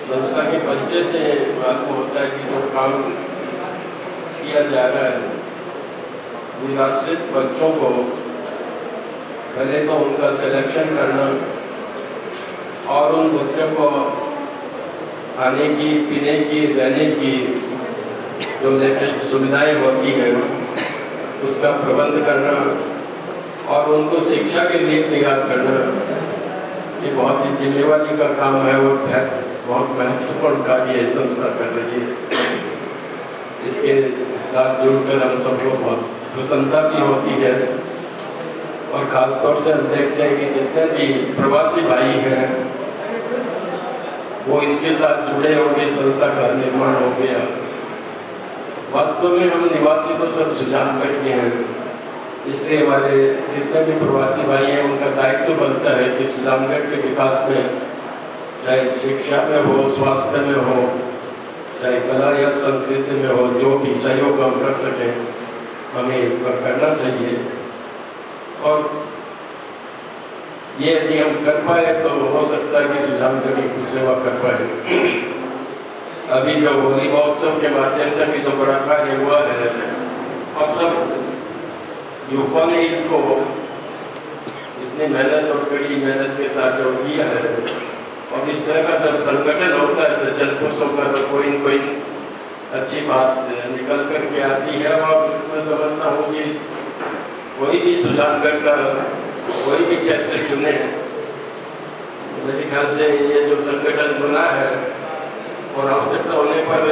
संस्था के परिचय से मालूम होता है कि जो काम किया जा रहा है, निराश्रित बच्चों को पहले तो उनका सिलेक्शन करना और उन बच्चों को खाने की, पीने की, रहने की जो लेटेस्ट सुविधाएं होती हैं उसका प्रबंध करना और उनको शिक्षा के लिए तैयार करना, ये बहुत ही जिम्मेवारी का काम है और बहुत महत्वपूर्ण कार्य ये संस्था कर रही है। इसके साथ जुड़कर हम सबको बहुत प्रसन्नता भी होती है और ख़ासतौर से हम देखते हैं कि जितने भी प्रवासी भाई हैं वो इसके साथ जुड़े और इस संस्था का निर्माण हो गया। वास्तव में हम निवासी तो सब सुजान करके हैं, इसलिए हमारे जितने भी प्रवासी भाई हैं उनका दायित्व बनता है कि सुजानगढ़ के विकास में, चाहे शिक्षा में हो, स्वास्थ्य में हो, चाहे कला या संस्कृति में हो, जो भी सहयोग हम कर सकें हमें इस पर करना चाहिए। और ये यदि हम कर पाए तो हो सकता है कि सुजानगढ़ की कुछ सेवा कर पाए। अभी जो होली महोत्सव के माध्यम से भी जो बड़ा कार्य हुआ है और सब युवकों ने इसको इतनी मेहनत और कड़ी मेहनत के साथ जो किया है और इस तरह का जब संगठन होता है सज्जन पुरुषों का तो कोई न कोई अच्छी बात निकल करके आती है। और मैं समझता हूँ कि कोई भी सुजानगढ़ का कोई भी क्षेत्र चुने, मेरे ख्याल से ये जो संगठन बना है और आवश्यकता होने पर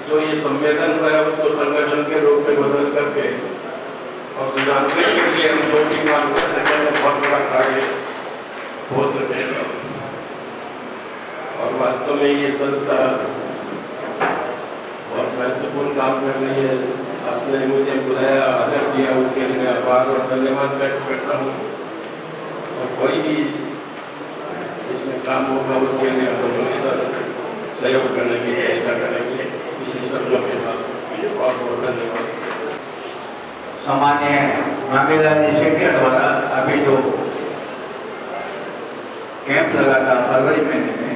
जो ये सम्मेलन हुआ है उसको संगठन के रूप में बदल करके और सुजानगढ़ के लिए हम जो भी काम कर सकें तो बहुत बड़ा कार्य हो सकेगा। और वास्तव में ये संस्था बहुत महत्वपूर्ण काम कर रही है। आपने मुझे बुलाया, आदर दिया, उसके लिए आभार और धन्यवाद व्यक्त करता हूँ। और कोई भी इसमें काम होगा उसके लिए हम लोग हमेशा सहयोग करने की चेष्टा करेंगे। इसी सब लोग के पास बहुत बहुत धन्यवाद। सामान्य मांगेलाल जी के द्वारा अभी जो कैंप लगा था फरवरी महीने में,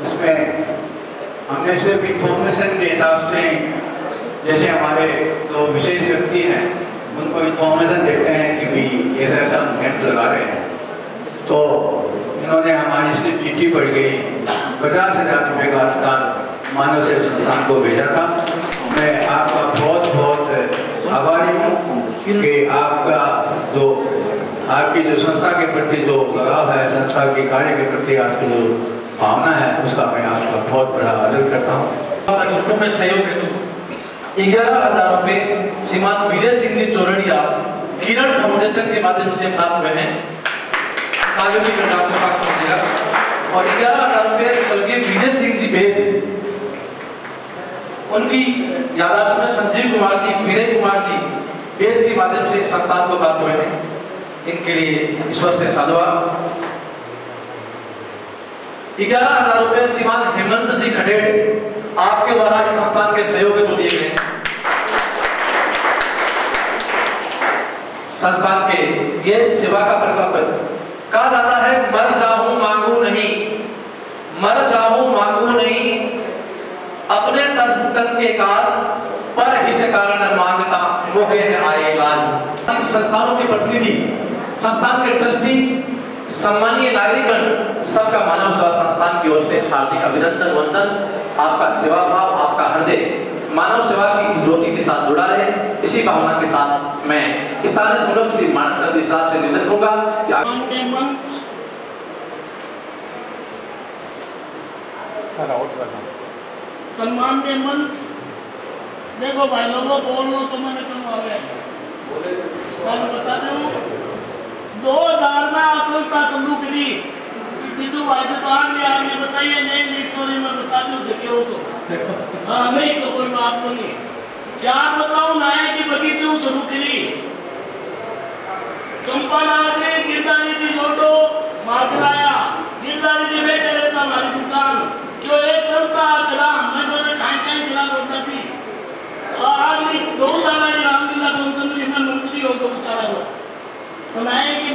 उसमें हमने सिर्फ इंफॉर्मेशन के हिसाब से, जैसे हमारे जो विशेष व्यक्ति हैं उनको इंफॉर्मेशन देते हैं कि भी ऐसा हम कैंप लगा रहे हैं, तो इन्होंने हमारी सिर्फ चिट्ठी पड़ गई 50,000 रुपये का अनुदान मानव सेवा संस्थान को भेजा था। मैं आपका बहुत बहुत आभारी हूँ कि आपकी जो संस्था के प्रति जो लगाव है, संस्था के कार्य के प्रति आपकी जो भावना है, उसका मैं आपका बहुत बड़ा आदर करता हूँ। में सहयोग हेतु 11,000 रुपये श्रीमान विजय सिंह जी चौरड़िया किरण फाउंडेशन के माध्यम से प्राप्त हुए हैं। तालियों की गणना से प्राप्त हो और 11,000 रुपये स्वर्गीय विजय सिंह जी बेद, उनकी यादाश्त में संजीव कुमार जी, विनय कुमार जी बेद के माध्यम से संस्थान को प्राप्त हुए हैं। इनके लिए ईश्वर से साधुवाद। 11,000 रुपये श्रीमान हेमंत जी खटेड़ आपके द्वारा इस संस्थान के सहयोग को दिए गए। संस्थान के ये सेवा का प्रकल्प कहा जाता है, मर जाऊं मांगू नहीं, मर जाऊं मांगू नहीं, अपने तन के काज पर हित कारण मांगता मोहे न आए लाज। संस्थानों के प्रतिनिधि, संस्थान के ट्रस्टी, सम्मानीय नागरिकगण, सबका मानव सेवा संस्थान की ओर से हार्दिक अभिनंदन वंदन। आपका सेवा भाव, आपका हृदय मानव सेवा की इस ज्योति के साथ जुड़ा रहे, इसी भावना के साथ मैं स्थानीय संरक्षक श्री मानक चंद जी साहब से निवेदन करूंगा कि सम्मान्य मंच। देखो भाई लोगों, बोलना तो मैंने तुम आ गए बता दूं 2000 में आत्मता तंदू करी बिंदु भाई तो आगे बताइए, नहीं स्टोरी में बता दो देखे हो तो हाँ, नहीं तो कोई बात नहीं। 4 बताओ नाये की बगीचे शुरू करी चंपा लाल के गिरदारी थी लोटो मार कराया गिरदा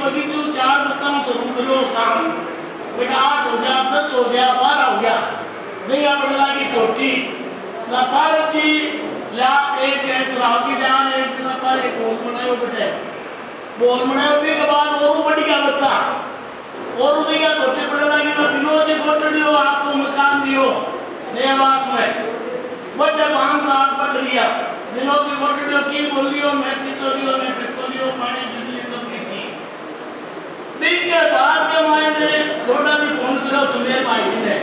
बगीचू 4 बच्चों से रुक लो काम बेटा 8 हो गया 10 हो गया 12 हो गया दैया पड़ेगा की छोटी ना पारती ला एक चलाव की जान एक दिन पर एक बोल बनायो बेटे बोल बनायो भी के बाद और बढ़ गया बच्चा और उधर क्या छोटे पड़ेगा कि मैं विनोद गोट दियो आपको मकान दियो नया बात में बच्चा 5 साल पढ़ लिया विनोद गोट दियो की बोल दियो मैं तो दियो मैं टको दियो पानी बिजली सब की बीच के बाद के मायने लोटा भी फोन करो तो मेरे भाई ने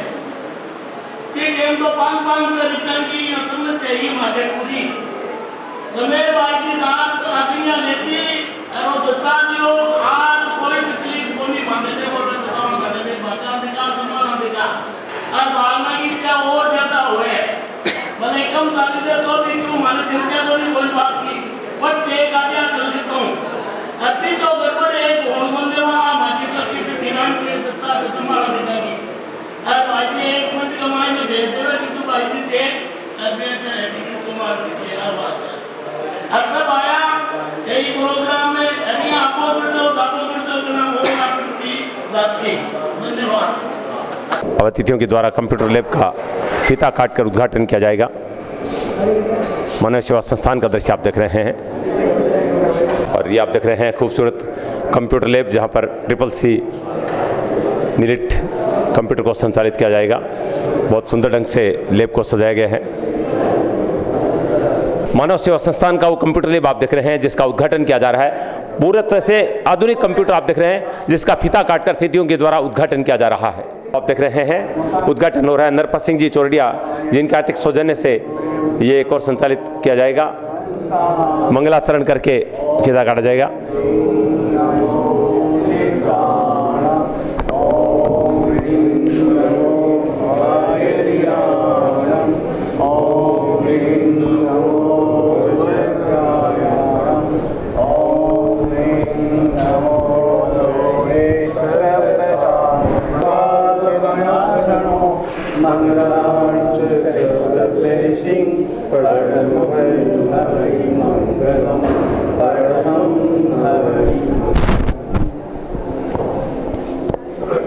ये टाइम तो 500 रुपए की समझ चाहिए मारे पूरी जमेर भाई की दाल आदियां लेती और बता दियो आज कोई तकलीफ को नहीं माने थे वो तो बताओ घर में बाटा निकाल समाना देगा और भावना की इच्छा और ज्यादा हुए भले कम चाली दे तो भी क्यों माने चिंता को नहीं कोई बात की पर चेक आ गया चल सकता हूँ अभी तो गड़बड़ एक फोन बंदे वहाँ माची सबकी डिमांड के देता है तुम्हारा देगा की अरे भाई जी 1 मिनट कमाई में भेज देवे कि तू भाई जी चेक अबे तो तुम्हारा तेरा बात है अब तब आया यही प्रोग्राम में अरे आपको करते ना वो आपकी बातचीत धन्यवाद। अब अतिथियों के द्वारा कंप्यूटर लैब का फीता काटकर उद्घाटन किया जाएगा। मानव सेवा संस्थान का दृश्य आप देख रहे हैं और ये आप देख रहे हैं खूबसूरत कंप्यूटर लैब जहाँ पर CCC नीलिट कंप्यूटर को संचालित किया जाएगा। बहुत सुंदर ढंग से लैब को सजाया गया है। मानव सेवा संस्थान का वो कंप्यूटर लैब आप देख रहे हैं जिसका उद्घाटन किया जा रहा है। पूरी तरह से आधुनिक कंप्यूटर आप देख रहे हैं जिसका फीता काटकर अतिथियों के द्वारा उद्घाटन किया जा रहा है। आप देख रहे हैं उद्घाटन हो रहा है। नरपत सिंह जी चौरडिया जिनके आर्थिक सौजन्य से ये एक और संचालित किया जाएगा। मंगलाचरण करके फीता काटा जाएगा।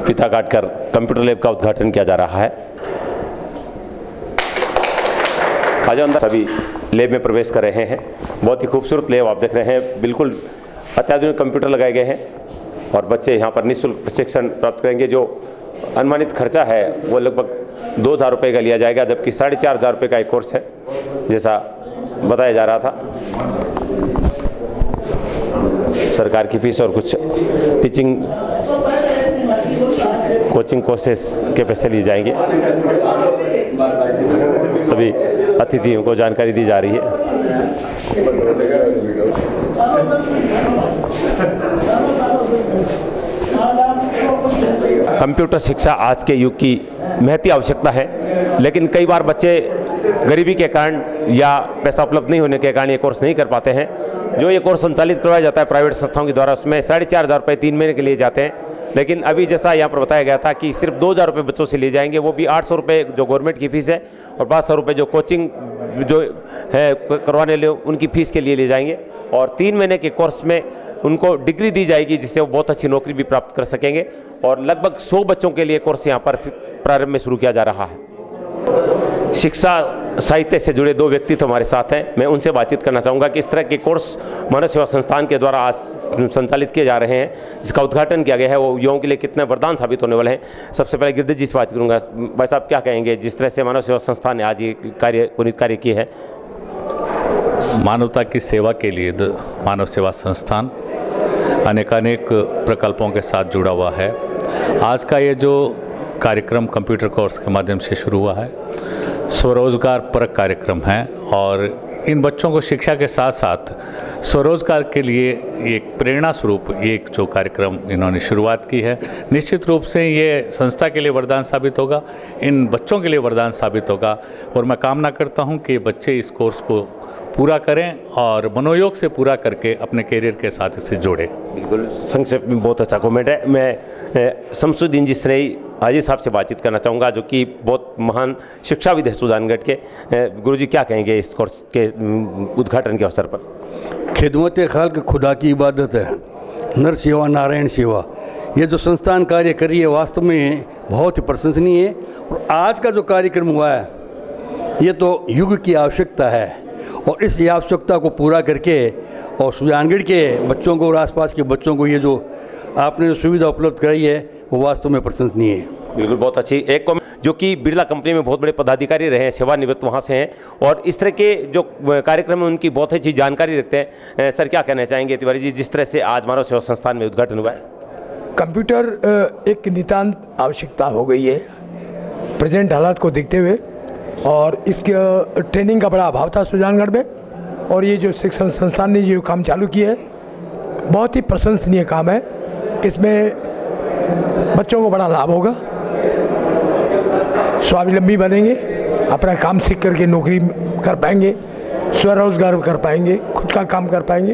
फीता काटकर कंप्यूटर लैब का उद्घाटन किया जा रहा है। आज अंदर सभी लैब में प्रवेश कर रहे हैं। बहुत ही खूबसूरत लैब आप देख रहे हैं। बिल्कुल अत्याधुनिक कंप्यूटर लगाए गए हैं और बच्चे यहाँ पर निःशुल्क प्रशिक्षण प्राप्त करेंगे। जो अनुमानित खर्चा है वो लगभग 2000 रुपये का लिया जाएगा, जबकि 4500 रुपये का एक कोर्स है जैसा बताया जा रहा था। सरकार की फीस और कुछ टीचिंग कोचिंग कोर्सेस के पैसे लिए जाएंगे। सभी अतिथियों को जानकारी दी जा रही है। कंप्यूटर शिक्षा आज के युग की महती आवश्यकता है, लेकिन कई बार बच्चे गरीबी के कारण या पैसा उपलब्ध नहीं होने के कारण ये कोर्स नहीं कर पाते हैं। जो ये कोर्स संचालित करवाया जाता है प्राइवेट संस्थाओं के द्वारा, उसमें 4500 रुपये 3 महीने के लिए जाते हैं। लेकिन अभी जैसा यहाँ पर बताया गया था कि सिर्फ 2000 रुपये बच्चों से लिए जाएंगे, वो भी 800 रुपये जो गवर्नमेंट की फ़ीस है और 500 रुपये जो कोचिंग जो है करवाने लिए उनकी फ़ीस के लिए ले जाएंगे। और 3 महीने के कोर्स में उनको डिग्री दी जाएगी जिससे वो बहुत अच्छी नौकरी भी प्राप्त कर सकेंगे। और लगभग 100 बच्चों के लिए कोर्स यहाँ पर प्रारंभ में शुरू किया जा रहा है। शिक्षा साहित्य से जुड़े 2 व्यक्ति तो हमारे साथ हैं। मैं उनसे बातचीत करना चाहूँगा कि इस तरह के कोर्स मानव सेवा संस्थान के द्वारा आज संचालित किए जा रहे हैं, जिसका उद्घाटन किया गया है, वो युवाओं के लिए कितने वरदान साबित होने वाले हैं। सबसे पहले गिरधर जी से बात करूँगा। भाई साहब क्या कहेंगे जिस तरह से मानव सेवा संस्थान ने आज ये पुनीत कार्य किए है? मानवता की सेवा के लिए मानव सेवा संस्थान अनेकानेक प्रकल्पों के साथ जुड़ा हुआ है। आज का ये जो कार्यक्रम कंप्यूटर कोर्स के माध्यम से शुरू हुआ है, स्वरोजगार परक कार्यक्रम है और इन बच्चों को शिक्षा के साथ साथ स्वरोजगार के लिए एक प्रेरणा स्वरूप एक जो कार्यक्रम इन्होंने शुरुआत की है, निश्चित रूप से ये संस्था के लिए वरदान साबित होगा, इन बच्चों के लिए वरदान साबित होगा। और मैं कामना करता हूँ कि बच्चे इस कोर्स को पूरा करें और मनोयोग से पूरा करके अपने कैरियर के साथ इसे जोड़ें। बिल्कुल संक्षेप में बहुत अच्छा कमेंट है। मैं शमसुद्दीन जी स्नेही हाजी साहब से बातचीत करना चाहूँगा, जो कि बहुत महान शिक्षाविद है सुजानगढ़ के। गुरुजी क्या कहेंगे इस कोर्स के उद्घाटन के अवसर पर? खिदमत खाल्क खुदा की इबादत है। नर सेवा नारायण सेवा, ये जो संस्थान कार्य कर रही है वास्तव में बहुत ही प्रशंसनीय है। और आज का जो कार्यक्रम हुआ है ये तो युग की आवश्यकता है, और इस आवश्यकता को पूरा करके और सुजानगढ़ के बच्चों को और आसपास के बच्चों को ये जो आपने जो सुविधा उपलब्ध कराई है वो वास्तव में प्रशंसनीय है। बिल्कुल, बहुत अच्छी। एक जो कि बिरला कंपनी में बहुत बड़े पदाधिकारी रहे हैं, सेवानिवृत्त वहाँ से हैं, और इस तरह के जो कार्यक्रम है उनकी बहुत अच्छी जानकारी रखते हैं। सर, क्या कहना चाहेंगे तिवारी जी, जिस तरह से आज मानव सेवा संस्थान में उद्घाटन हुआ है? कंप्यूटर एक नितांत आवश्यकता हो गई है प्रेजेंट हालात को देखते हुए, और इसके ट्रेनिंग का बड़ा अभाव था सुजानगढ़ में, और ये जो शिक्षण संस्थान ने जो काम चालू किया है बहुत ही प्रशंसनीय काम है। इसमें बच्चों को बड़ा लाभ होगा, स्वावलंबी बनेंगे, अपना काम सीख करके नौकरी कर पाएंगे, स्वरोजगार कर पाएंगे, खुद का काम कर पाएंगे।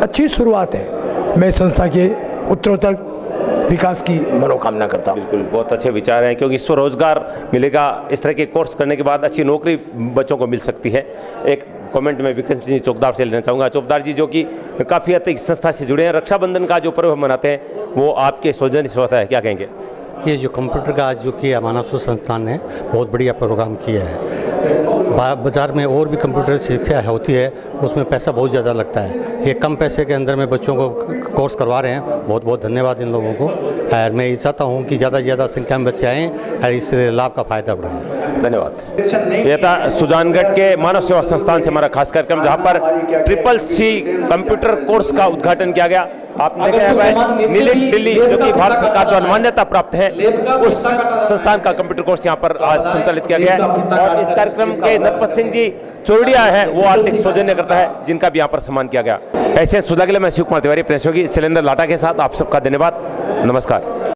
अच्छी शुरुआत है। मैं संस्था के उत्तरोत्तर विकास की मनोकामना करता हूँ। बिल्कुल, बहुत अच्छे विचार हैं, क्योंकि स्वरोजगार मिलेगा, इस तरह के कोर्स करने के बाद अच्छी नौकरी बच्चों को मिल सकती है। एक कमेंट में विक्रम सिंह चौकदार से लेना चाहूँगा। चौकदार जी, जो कि काफ़ी हद तक संस्था से जुड़े हैं, रक्षाबंधन का जो पर्व मनाते हैं वो आपके सौजन्य से होता है, क्या कहेंगे? ये जो कंप्यूटर का आज जो किया मानव सेवा संस्थान ने बहुत बढ़िया प्रोग्राम किया है। बाज़ार में और भी कंप्यूटर शिक्षा होती है, उसमें पैसा बहुत ज़्यादा लगता है। ये कम पैसे के अंदर में बच्चों को कोर्स करवा रहे हैं, बहुत बहुत धन्यवाद इन लोगों को। और मैं ये चाहता हूँ कि ज़्यादा से ज़्यादा संख्या में बच्चे आएँ और इस लाभ का फ़ायदा उठाएँ। धन्यवाद। ये था सुजानगढ़ के मानव सेवा संस्थान से हमारा खास कार्यक्रम, जहाँ पर CCC कंप्यूटर कोर्स का उद्घाटन किया गया। आपने देखा है नीलिक दिल्ली, जो कि भारत सरकार द्वारा मान्यता प्राप्त है, उस संस्थान का कंप्यूटर कोर्स यहाँ पर आज संचालित किया गया है। और इस कार्यक्रम के नरपत सिंह जी चोरडिया है, वो आर्थिक सौजन्य करता है, जिनका भी यहाँ पर सम्मान किया गया। ऐसे सुधा के लिए मैं शिव कुमार तिवारी, प्रेस योगी शैलेंद्र लाटा के साथ आप सबका धन्यवाद, नमस्कार।